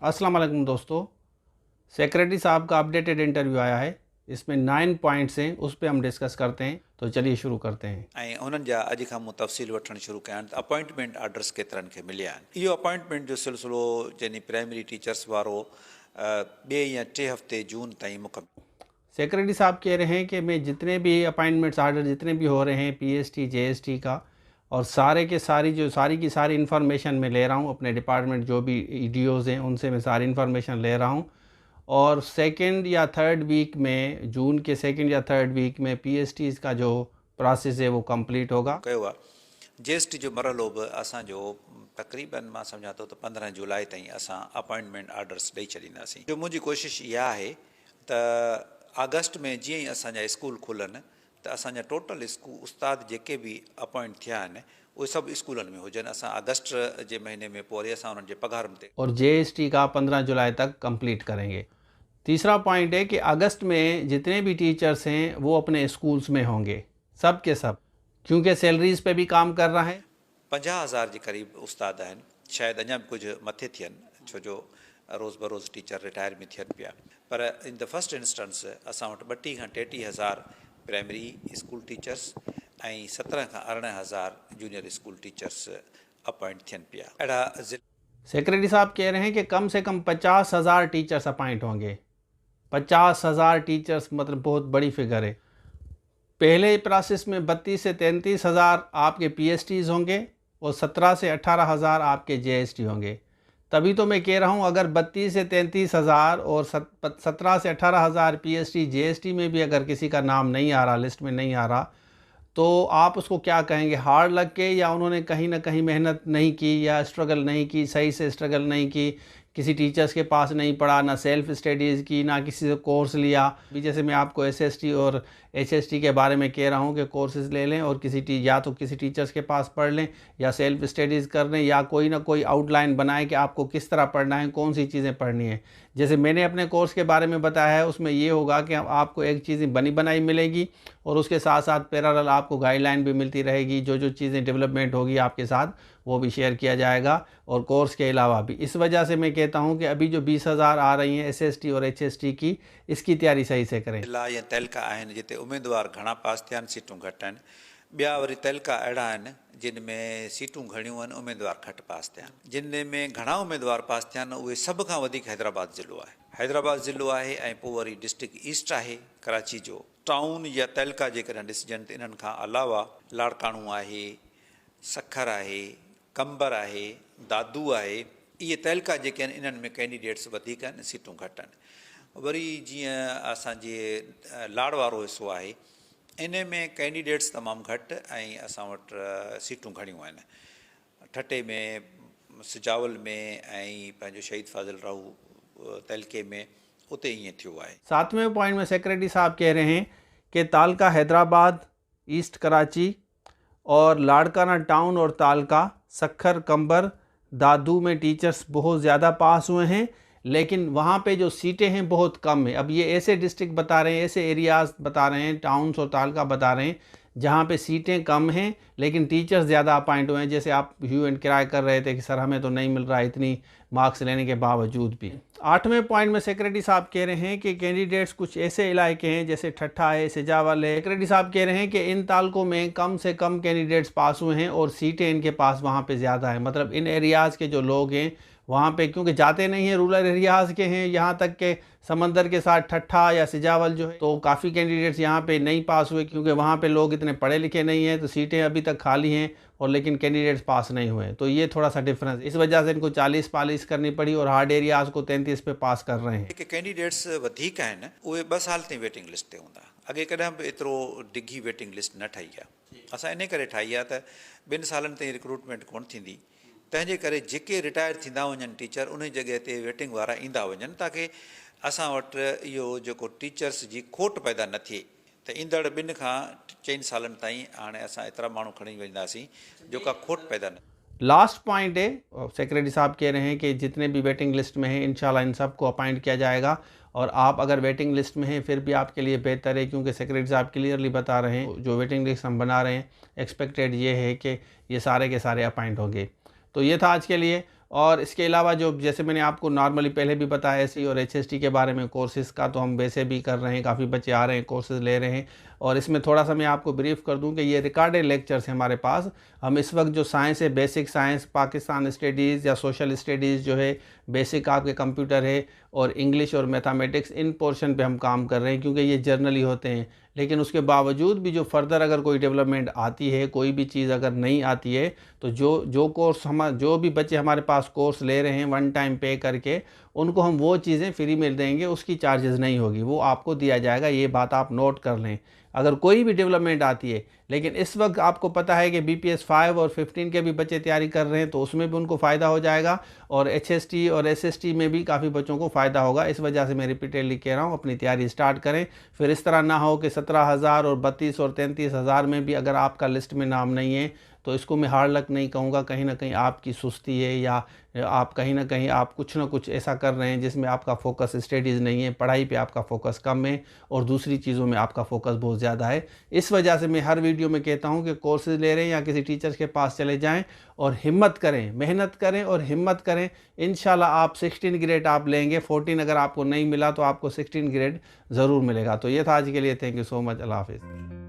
अस्सलाम वालेकुम दोस्तों, सेक्रेटरी साहब का अपडेटेड इंटरव्यू आया है। इसमें 9 पॉइंट्स हैं, उस पर हम डिस्कस करते हैं। तो चलिए शुरू करते हैं। ऐं उन्हनि जा अॼु खां मूं तफ़सील वठणु शुरू कया आहिनि त अपॉइंटमेंट ऑर्डर्स केतिरनि खे मिलिया आहिनि। इहो अपॉइंटमेंट जो सिलसिलो यानी प्राइमरी टीचर्स वारो 2 या 3 हफ़्ते जून ताईं मुकमल। सेक्रेटरी साहब कह रहे हैं कि मैं जितने भी अपॉइंटमेंट्स आर्डर जितने भी हो रहे हैं पीएसटी जेएसटी का, और सारे के सारी की सारी इन्फॉर्मेशन मैं ले रहा हूँ अपने डिपार्टमेंट जो भी ईडीओज़ हैं उनसे मैं सारी इन्फॉर्मेशन ले रहा हूँ। और सेकंड या थर्ड वीक में, जून के सेकंड या थर्ड वीक में पीएसटीज़ का जो प्रोसेस है वो कंप्लीट होगा। कयो आहे जीएसटी जो मरहलो बि असांजो तक़रीबन मां सम्झां थो त 15 जुलाई ताईं असां अपॉइंटमेंट ऑर्डर्स ॾेई छॾींदासीं। जो मुंहिंजी कोशिशि इहा आहे त अगस्त में जीअं ई असांजा स्कूल खुलनि त असांजा टोटल उस्ताद जेके बि अपॉइंट थिया आहिनि उहे सभु स्कूलनि में हुजनि। असां अगस्त जे महीने में पोइ वरी असां उन्हनि जे पघारनि ते और जीएसटी का 15 जुलाई तक कंप्लीट करेंगे। तीसरा पॉइंट है कि अगस्त में जितने भी टीचर्स हैं वो अपने स्कूल्स में होंगे, सब के सब, क्योंकि सैलरीज़ पे भी काम कर रहा है। 50,000 जे क़रीब उस्ताद आहिनि, शायदि अञा बि कुझु मथे थियनि छो जो रोज़ बरोज़ टीचर रिटायर बि थियनि पिया। पर इन द फस्ट इंस्टेंस असां वटि 32 खां 33,000 प्राइमरी स्कूल टीचर्स ऐं 17 खां 18,000 जूनियर स्कूल टीचर्स अपॉइंट थियनि पिया। अहिड़ा सेक्रेटरी साहब कह रहे हैं कि कम से कम 50,000 टीचर्स अपॉइंट होंगे। 50,000 टीचर्स मतलब बहुत बड़ी फिगर है। पहले प्रोसेस में 32 से 33,000 आपके पीएसटीज़ होंगे और 17 से 18,000 आपके जेएसटी होंगे। तभी तो मैं कह रहा हूँ अगर 32 से 33,000 और 17 से 18,000 पीएसटी जेएसटी में भी अगर किसी का नाम नहीं आ रहा, लिस्ट में नहीं आ रहा, तो आप उसको क्या कहेंगे? हार्ड लग के, या उन्होंने कहीं ना कहीं मेहनत नहीं की, या स्ट्रगल नहीं की, सही से स्ट्रगल नहीं की, किसी टीचर्स के पास नहीं पढ़ा, ना सेल्फ स्टडीज़ की, ना किसी से कोर्स लिया। अभी जैसे मैं आपको एसएसटी और एचएसटी के बारे में कह रहा हूँ कि कोर्सेज़ ले लें और या तो किसी टीचर्स के पास पढ़ लें या सेल्फ स्टडीज़ कर लें, या कोई ना कोई आउटलाइन बनाए कि आपको किस तरह पढ़ना है, कौन सी चीज़ें पढ़नी है। जैसे मैंने अपने कोर्स के बारे में बताया है, उसमें ये होगा कि आपको एक चीज़ बनी बनाई मिलेगी और उसके साथ साथ पैरेलल आपको गाइडलाइन भी मिलती रहेगी। जो जो चीज़ें डेवलपमेंट होगी आपके साथ वो भी शेयर किया जाएगा, और कोर्स के अलावा भी। इस वजह से मैं कहता हूं कि अभी जो 20,000 आ रही हैं एसएसटी और एचएसटी की, इसकी तैयारी सही से करें। जिला या तहलका आहिनि जिते उम्मीदवार घणा पास थिया आहिनि, सीटूं घटि आहिनि। ॿिया वरी तहलका अहिड़ा आहिनि जिन में सीटूं घणियूं आहिनि, उम्मीदवार घटि पास थिया आहिनि। जिन में घणा उम्मीदवार पास थिया आहिनि उहे सभ खां वधीक हैदराबाद ज़िलो आहे। हैदराबाद ज़िलो आहे ऐं पोइ वरी डिस्ट्रिक्ट ईस्ट आहे कराची जो। टाउन या तहलका जेकॾहिं ॾिसजनि त इन्हनि खां अलावा लाड़काणू आहे, सखर आहे, कंबर आहे, दादू आहे। इहे तहलका जेके आहिनि इन्हनि में कैंडिडेट्स वधीक आहिनि, सीटूं घटि आहिनि। वरी जीअं असांजे लाड़ वारो हिसो आहे, इन में कैंडिडेट्स तमामु घटि ऐं असां वटि सीटूं घणियूं आहिनि। ठटे में, सिजावल में ऐं पंहिंजो शहीद फाज़िल राहू तहलके में, उते ईअं थियो आहे। 7वें पॉइंट में सेक्रेटरी साहब कह रहे हैं कि तालका हैदराबाद, ईस्ट कराची और लाड़काना टाउन और तालका, सखर, कंबर, दादू में टीचर्स बहुत ज़्यादा पास हुए हैं, लेकिन वहाँ पे जो सीटें हैं बहुत कम है। अब ये ऐसे डिस्ट्रिक्ट बता रहे हैं, ऐसे एरियाज़ बता रहे हैं, टाउन्स और तालका बता रहे हैं जहाँ पे सीटें कम हैं लेकिन टीचर्स ज़्यादा अपॉइंट हुए हैं। जैसे आप ह्यू एंड किराए कर रहे थे कि सर हमें तो नहीं मिल रहा इतनी मार्क्स लेने के बावजूद भी। 8वें पॉइंट में सेक्रेटरी साहब कह रहे हैं कि कैंडिडेट्स कुछ ऐसे इलाके हैं जैसे ठट्ठा है, सिजावल है। सेक्रेटरी साहब कह रहे हैं कि इन तालकों में कम से कम कैंडिडेट्स पास हुए हैं और सीटें इनके पास वहाँ पे ज़्यादा है। मतलब इन एरियाज़ के जो लोग हैं वहाँ पे, क्योंकि जाते नहीं हैं, रूरल एरियाज़ के हैं, यहाँ तक के समंदर के साथ ठट्ठा या सिजावल जो है, तो काफ़ी कैंडिडेट्स यहाँ पे नहीं पास हुए क्योंकि वहाँ पे लोग इतने पढ़े लिखे नहीं हैं, तो सीटें अभी तक खाली हैं और लेकिन कैंडिडेट्स पास नहीं हुए। तो ये थोड़ा सा डिफरेंस, इस वजह से इनको 40 पालिश करनी पड़ी और हार्ड एरियाज़ को 33 पे पास कर रहे हैं। कैंडिडेट्स वधीक आहिनि उहे 2 साल ताईं वेटिंग लिस्ट ते हूंदा। अॻे कॾहिं बि एतिरो डिघी वेटिंग लिस्ट न ठाही आहे। असां इन करे ठाही आहे त 2 सालनि ताईं रिक्रूटमेंट कोन थींदी, तंहिंजे करे जेके रिटायर थींदा वञनि टीचर, उन जॻह ते वेटिंग वारा ईंदा वञनि ताकी असां वटि इहो जेको टीचर्स जी खोट पैदा न थिए। त ईंदड़ 2 खां 4 सालनि ताईं हाणे असां एतिरा माण्हू खणी वेंदासीं जो का खोट पैदा न। लास्ट पॉइंट है, सेक्रेटरी साहब कह रहे हैं कि जितने भी वेटिंग लिस्ट में हैं इंशाल्लाह इन सबको अपॉइंट किया जाएगा। और आप अगर वेटिंग लिस्ट में हैं फिर भी आपके लिए बेहतर है, क्योंकि सेक्रेटरी साहब क्लियरली बता रहे हैं जो वेटिंग लिस्ट हम बना रहे हैं एक्सपेक्टेड ये है कि ये सारे के सारे अपॉइंट होंगे। तो ये था आज के लिए। और इसके अलावा जो जैसे मैंने आपको नॉर्मली पहले भी बताया एसई और एचएसटी के बारे में कोर्सेज़ का, तो हम वैसे भी कर रहे हैं, काफ़ी बच्चे आ रहे हैं, कोर्सेज़ ले रहे हैं। और इसमें थोड़ा सा मैं आपको ब्रीफ कर दूं कि ये रिकॉर्डेड लेक्चर्स हैं हमारे पास। हम इस वक्त जो साइंस है, बेसिक साइंस, पाकिस्तान स्टडीज़ या सोशल स्टडीज़ जो है, बेसिक आपके कंप्यूटर है, और इंग्लिश और मैथमेटिक्स, इन पोर्शन पे हम काम कर रहे हैं क्योंकि ये जर्नली होते हैं। लेकिन उसके बावजूद भी जो फर्दर अगर कोई डेवलपमेंट आती है, कोई भी चीज़ अगर नहीं आती है, तो जो भी बच्चे हमारे पास कोर्स ले रहे हैं वन टाइम पे करके, उनको हम वो चीज़ें फ्री में देंगे, उसकी चार्जेस नहीं होगी, वो आपको दिया जाएगा। ये बात आप नोट कर लें। अगर कोई भी डेवलपमेंट आती है, लेकिन इस वक्त आपको पता है कि BPS 5 और 15 के भी बच्चे तैयारी कर रहे हैं, तो उसमें भी उनको फ़ायदा हो जाएगा, और HST और SST में भी काफ़ी बच्चों को फ़ायदा होगा। इस वजह से मैं रिपीटेडली कह रहा हूँ, अपनी तैयारी स्टार्ट करें। फिर इस तरह ना हो कि 17,000 और 32 और 33,000 में भी अगर आपका लिस्ट में नाम नहीं है, तो इसको मैं हार्ड लक नहीं कहूँगा। कहीं ना कहीं आपकी सुस्ती है, या आप कहीं ना कहीं आप कुछ ना कुछ ऐसा कर रहे हैं जिसमें आपका फोकस स्टडीज़ नहीं है, पढ़ाई पे आपका फोकस कम है और दूसरी चीज़ों में आपका फोकस बहुत ज़्यादा है। इस वजह से मैं हर वीडियो में कहता हूं कि कोर्सेज ले रहे हैं या किसी टीचर्स के पास चले जाएं और हिम्मत करें, मेहनत करें और हिम्मत करें। इंशाल्लाह आप 16 ग्रेड आप लेंगे। 14 अगर आपको नहीं मिला तो आपको 16 ग्रेड ज़रूर मिलेगा। तो ये था आज के लिए। Thank you so much. अल्लाह हाफिज़।